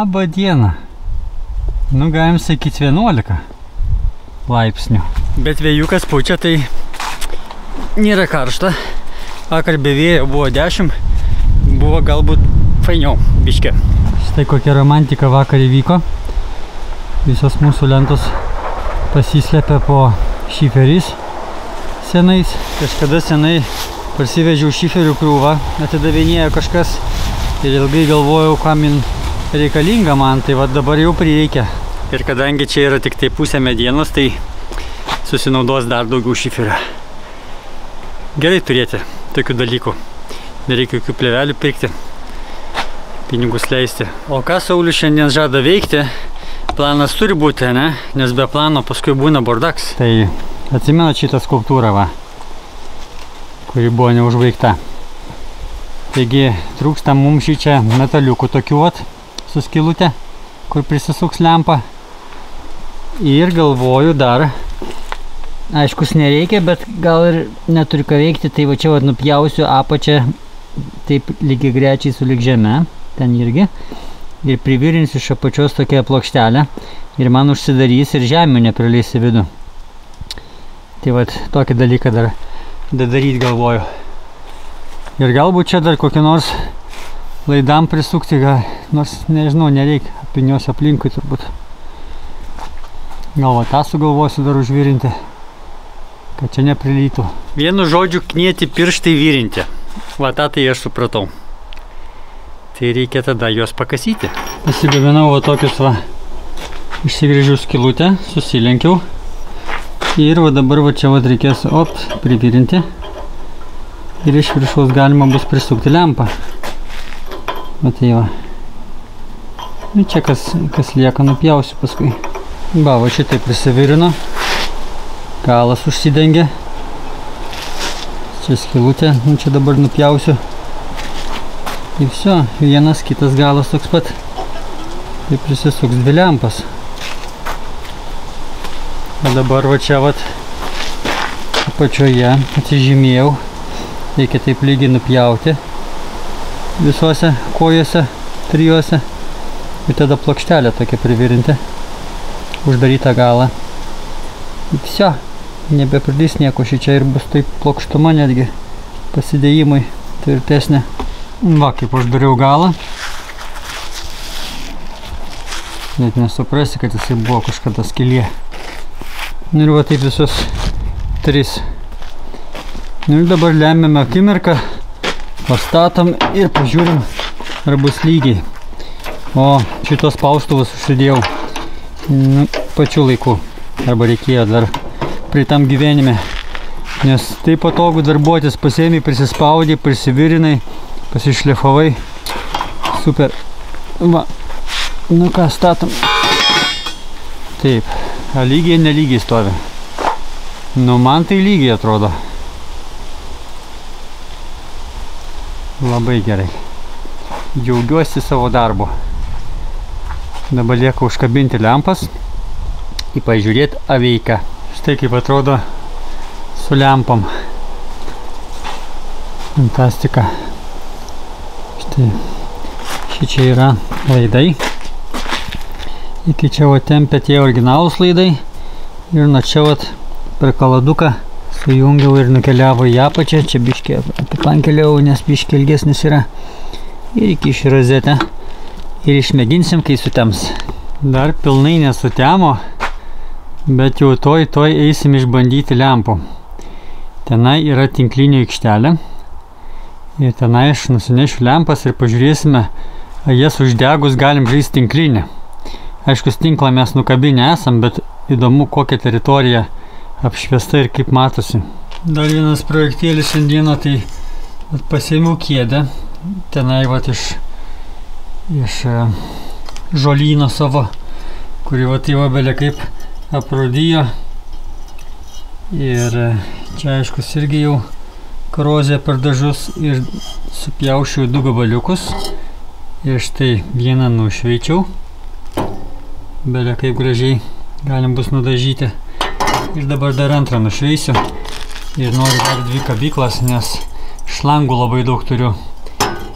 Labą dieną. Nu, galim sakyti 11 laipsnių. Bet vėjukas pučia, tai nėra karšta. Vakar be vėjo buvo 10, buvo galbūt fainiau biškė. Štai kokia romantika vakar įvyko. Visos mūsų lentos pasislėpė po šiferiais senais. Kažkada senai parsivežiau šiferių krūvą, atidavinėjo kažkas ir ilgai galvojau, kam jin reikalinga man, tai va dabar jau prireikia. Ir kadangi čia yra tik tai pusė medienos, tai susinaudos dar daugiau šiferio. Gerai turėti tokių dalykų. Nereikia jokių plėvelių pirkti, pinigus leisti. O ką Saulius šiandien žada veikti? Planas turi būti, ne? Nes be plano paskui būna bordaks. Tai atsimenat šitą skulptūrą, va, kuri buvo neužbaigta. Taigi trūksta mums šį čia metaliukų tokių vat, su skylute, kur prisisuks lempa. Ir galvoju dar, aiškus nereikia, bet gal ir neturi ką veikti, tai va čia vat nupjausiu apačią taip lygiai grečiai su lyg žeme, ten irgi. Ir privirinsiu iš apačios tokią plokštelę ir man užsidarys ir žemių neprileis į vidų. Tai vat tokį dalyką dar daryti galvoju. Ir galbūt čia dar kokį nors laidam prisukti, nors nežinau, nereikia, apiniuosi aplinkui turbūt. Gal va tą sugalvosiu dar užvirinti, kad čia neprilytų. Vienu žodžiu, knieti pirštai virinti. Va tą tai aš supratau. Tai reikia tada juos pakasyti. Pasigaminau va tokius va, išsigrėžiau skylutę, susilenkiau. Ir va dabar va čia va reikės privirinti. Ir iš viršaus galima bus prisukti lempą. Va tai va. Ir čia kas lieka, nupjausiu paskui. Va, va šitai prisivirino. Galas užsidengė. Čia skylutė, nu čia dabar nupjausiu. Ir viso, vienas, kitas galas toks pat. Tai prisisuks dvi lempas. O dabar va čia vat apačioje atsižymėjau. Reikia taip lygiai nupjauti visuose kojose, trijuose. Ir tada plokštelę tokia privirinti. Uždarytą galą. Ir viso, nebepridys nieko šičia ir bus taip plokštuma netgi pasidėjimui tvirtesnė. Va, kaip uždariau galą. Net nesuprasi, kad jisai buvo kažkada skylė. Ir va taip visus 3. Ir dabar lemiame akimirką, pastatom ir pažiūrim, ar bus lygiai. O šitos spaustuvus užsidėjau pačiu laiku. Arba reikėjo dar pritam gyvenime. Nes taip patogu darbuotis, pasiėmė, prisispaudė, prisivirinai, pasišlifavai. Super. Va. Nu ką, statom. Taip. A lygiai, nelygiai stovi. Nu man tai lygiai atrodo. Labai gerai. Džiaugiuosi savo darbu. Dabar lieka užkabinti lempas. Ir pažiūrėti aveiką. Štai kaip atrodo su lempom. Fantastika. Štai. Šičia yra laidai. Iki čia va tempė tie originalūs laidai. Ir nuo čia va per kaladuką sujungiau ir nukeliavo į apačią. Čia biškį apipankeliau, nes biškį ilgesnis yra. Ir iki iš rozetę. Ir išmėginsim, kai sutems. Dar pilnai nesutemo, bet jau toj eisim išbandyti lempų. Tenai yra tinklinio aikštelė. Ir tenai aš nusinešiu lempas ir pažiūrėsime, ar jas uždegus galim žaisti tinklinį. Aišku, tinklą mes nukabinę esam, bet įdomu, kokia teritorija apšviesta ir kaip matosi. Dar vienas projektėlis šiandieną, tai pasiėmiau kėdę. Tenai vat iš žolyno savo, kuri va tai va belia kaip aprūdijo. Ir čia aiškus irgi jau korozija per dažus ir supjaušiau 2 gabaliukus. Ir štai vieną nušveičiau. Belia kaip gražiai galim bus nudažyti. Ir dabar dar antrą nušveisiu. Ir noriu dar 2 kabyklas, nes šlangų labai daug turiu.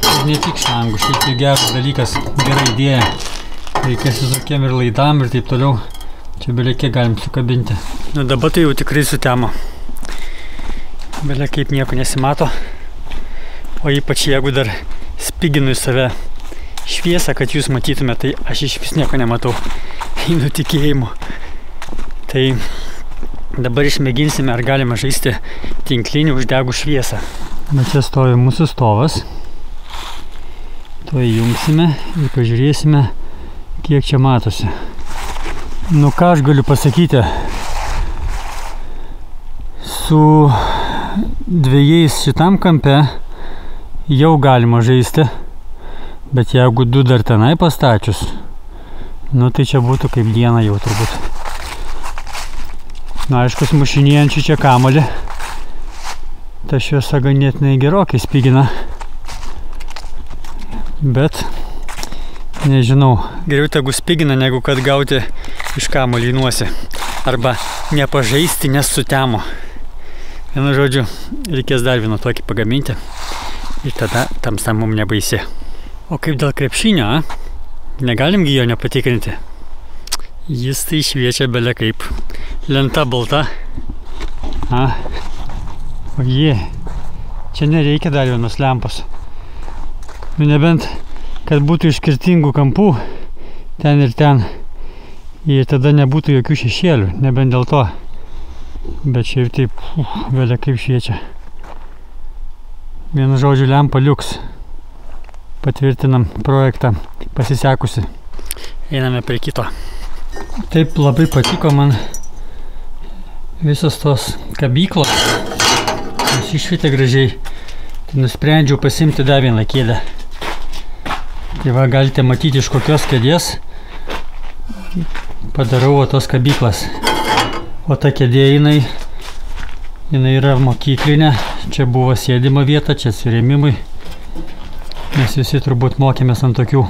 Ir ne tik šlangų, šitai geras dalykas, gera idėja. Reikės visokiem ir laidam ir taip toliau. Čia belia kiek galim sukabinti. Nu dabar tai jau tikrai sutemo. Belia kaip nieko nesimato. O ypač jeigu dar spiginu į save šviesą, kad jūs matytume, tai aš iš vis nieko nematau. Einu tikėjimu. Tai dabar išmėginsime, ar galima žaisti tinklinį uždegų šviesą. Na čia stovi mūsų stovas. To įjungsime ir pažiūrėsime, kiek čia matosi. Nu ką aš galiu pasakyti? Su dviejais šitam kampe jau galima žaisti, bet jeigu du dar tenai pastačius, nu tai čia būtų kaip diena jau turbūt. Na aišku, smušinėjančių čia kamuolį. Ta šviesa ganėtinai gerokai spigina. Bet nežinau. Geriau tegu spigina, negu kad gauti iš kamuolį į nosį. Arba nepažaisti, nes sutemo. Vienu žodžiu, reikės dar vieną tokį pagaminti. Ir tada tamsa mum nebaisi. O kaip dėl krepšinio, negalimgi jo nepatikrinti. Jis tai šviečia belia kaip. Lenta balta. O jie. Čia nereikia dar vienos lempos. Nu nebent, kad būtų iš skirtingų kampų. Ten ir ten. Ir tada nebūtų jokių šešėlių. Nebent dėl to. Bet šiaip taip, belia kaip šviečia. Vienu žodžiu, lempa liuks. Patvirtinam projektą pasisekusi. Einame prie kito. Taip labai patiko man visos tos kabyklos. Jis išvietė gražiai. Tai nusprendžiau pasimti dar vieną kėdę. Tai va, galite matyti, iš kokios kėdės padarau tos kabyklas. O ta kėdė jinai yra mokyklinė. Čia buvo sėdimo vieta, čia atsirėmimui. Mes visi turbūt mokėmės ant tokių.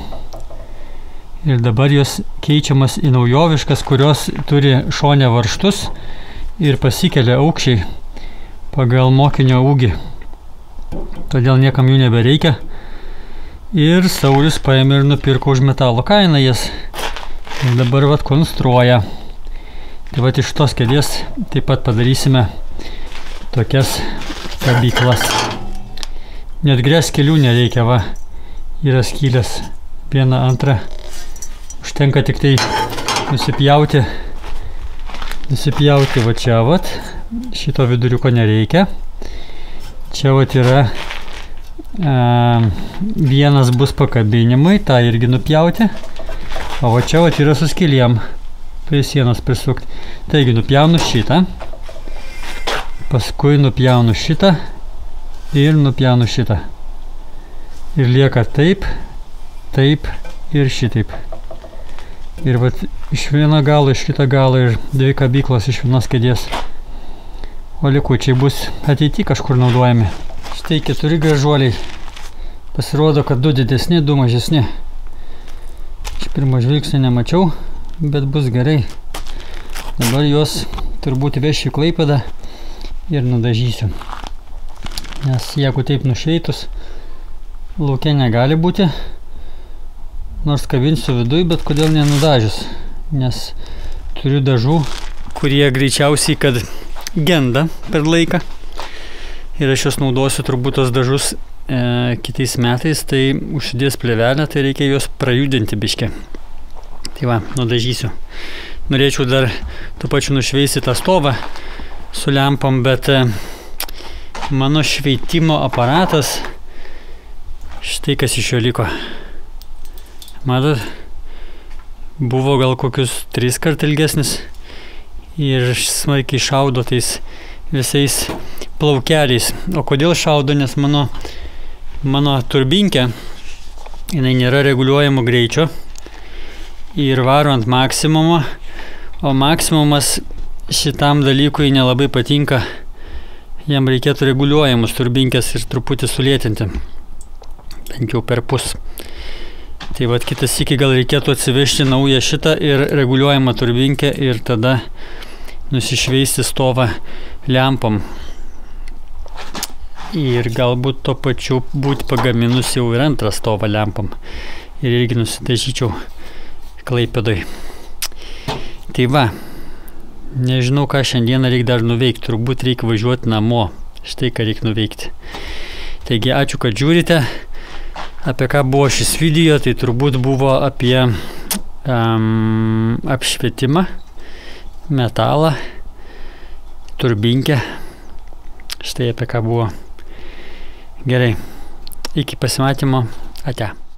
Ir dabar jos keičiamas į naujoviškas, kurios turi šone varžtus ir pasikelia aukščiai pagal mokinio ūgį. Todėl niekam jų nebereikia. Ir Saulius paėmė ir nupirko už metalo kainą jas. Ir dabar vat konstruoja. Tai vat iš tos kėdės taip pat padarysime tokias kabyklas. Net greskelių nereikia, va. Yra skylės. Viena, antra. Užtenka tik tai nusipjauti. Nusipjauti va čia, vat. Šito viduriuko nereikia. Čia vat yra vienas bus pakabinimui, tą irgi nupjauti. O va čia vat yra su skylėm prie sienos prisukti. Taigi nupjaunu šitą. Paskui nupjaunu šitą ir nupjaunu šitą. Ir lieka taip, taip ir šitaip. Ir vat iš vieno galo, iš kito galo ir dvi kabyklos iš vienos kėdės. O likučiai bus ateity kažkur naudojami. Štai 4 gražuoliai. Pasirodo, kad 2 didesni, 2 mažesni. Iš pirmo žvilgsnio nemačiau, bet bus gerai. Dabar juos turbūt vešiu į Klaipėdą ir nudažysiu. Nes jeigu taip nušeitus, lauke negali būti. Nors kabinsiu viduj, bet kodėl nenudažius. Nes turiu dažų, kurie greičiausiai, kad genda per laiką. Ir aš juos naudosiu turbūt tos dažus kitais metais, tai užsidės plėvelę, tai reikia juos prajudinti biškį. Tai va, nudažysiu. Norėčiau dar tuo pačiu nušveisti tą stovą su lempom, bet mano šveitimo aparatas, štai kas iš jo liko. Matot, buvo gal kokius 3 kart ilgesnis ir smarkiai šaudo tais visais plaukeliais. O kodėl šaudo? Nes mano turbinkė, jinai nėra reguliuojamo greičio ir varo ant maksimumo, o maksimumas šitam dalykui nelabai patinka. Jam reikėtų reguliuojamus turbinkės ir truputį sulėtinti, bent jau per pus. Tai vat kitas sykį gal reikėtų atsivežti naują šitą ir reguliuojamą turbinkę ir tada nusišveisti stovą lempom. Ir galbūt to pačiu būti pagaminus jau ir antrą stovą lempom. Ir irgi nusidažyčiau Klaipėdoj. Tai va, nežinau, ką šiandieną reikia dar nuveikti. Turbūt reikia važiuoti namo. Štai ką reikia nuveikti. Taigi, ačiū, kad žiūrite. Apie ką buvo šis video, tai turbūt buvo apie apšvietimą, metalą, turbinkę. Štai apie ką buvo. Gerai. Iki pasimatymo. Ate.